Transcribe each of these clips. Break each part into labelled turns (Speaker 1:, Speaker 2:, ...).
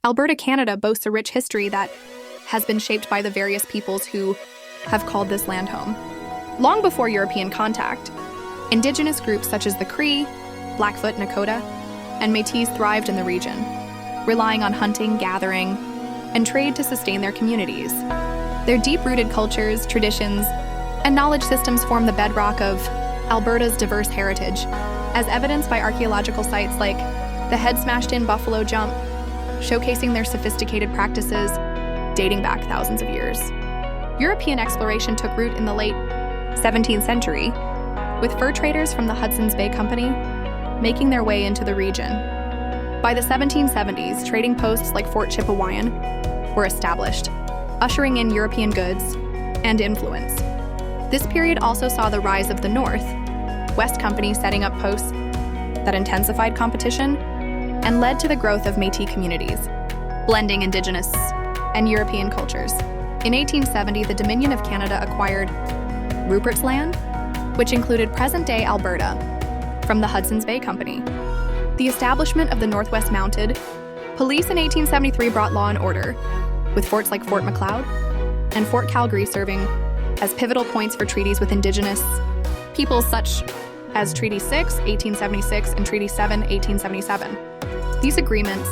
Speaker 1: Alberta, Canada boasts a rich history that has been shaped by the various peoples who have called this land home. Long before European contact, Indigenous groups such as the Cree, Blackfoot, Nakota, and Métis thrived in the region, relying on hunting, gathering, and trade to sustain their communities. Their deep-rooted cultures, traditions, and knowledge systems form the bedrock of Alberta's diverse heritage, as evidenced by archaeological sites like the head-smashed-in Buffalo Jump, showcasing their sophisticated practices dating back thousands of years. European exploration took root in the late 17th century, with fur traders from the Hudson's Bay Company making their way into the region. By the 1770s, trading posts like Fort Chipewyan were established, ushering in European goods and influence. This period also saw the rise of the North West Company setting up posts that intensified competition and led to the growth of Métis communities, blending Indigenous and European cultures. In 1870, the Dominion of Canada acquired Rupert's Land, which included present-day Alberta, from the Hudson's Bay Company. The establishment of the Northwest Mounted Police in 1873 brought law and order, with forts like Fort Macleod and Fort Calgary serving as pivotal points for treaties with Indigenous peoples such as Treaty 6, 1876, and Treaty 7, 1877. These agreements,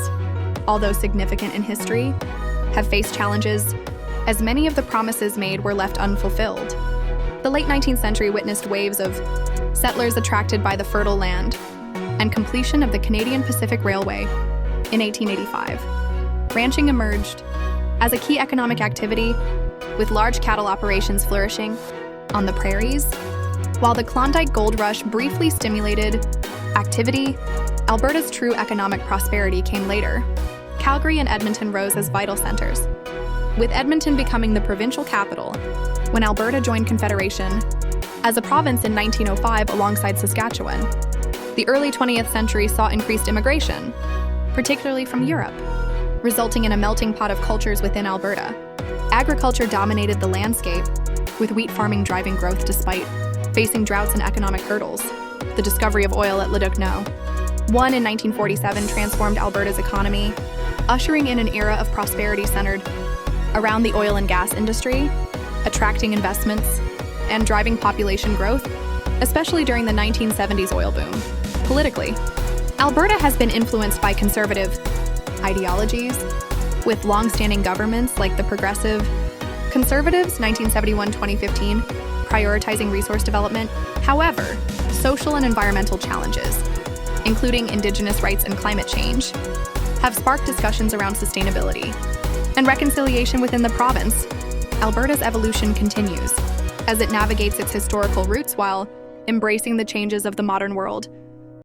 Speaker 1: although significant in history, have faced challenges as many of the promises made were left unfulfilled. The late 19th century witnessed waves of settlers attracted by the fertile land and completion of the Canadian Pacific Railway in 1885. Ranching emerged as a key economic activity, with large cattle operations flourishing on the prairies. While the Klondike Gold Rush briefly stimulated activity, Alberta's true economic prosperity came later. Calgary and Edmonton rose as vital centers, with Edmonton becoming the provincial capital when Alberta joined Confederation as a province in 1905 alongside Saskatchewan. The early 20th century saw increased immigration, particularly from Europe, resulting in a melting pot of cultures within Alberta. Agriculture dominated the landscape, with wheat farming driving growth despite facing droughts and economic hurdles. The discovery of oil at Leduc-No, one in 1947, transformed Alberta's economy, ushering in an era of prosperity centered around the oil and gas industry, attracting investments and driving population growth, especially during the 1970s oil boom. Politically, Alberta has been influenced by conservative ideologies, with long-standing governments like the Progressive Conservatives 1971-2015 prioritizing resource development. However, social and environmental challenges, including Indigenous rights and climate change, have sparked discussions around sustainability and reconciliation within the province. Alberta's evolution continues as it navigates its historical roots while embracing the changes of the modern world.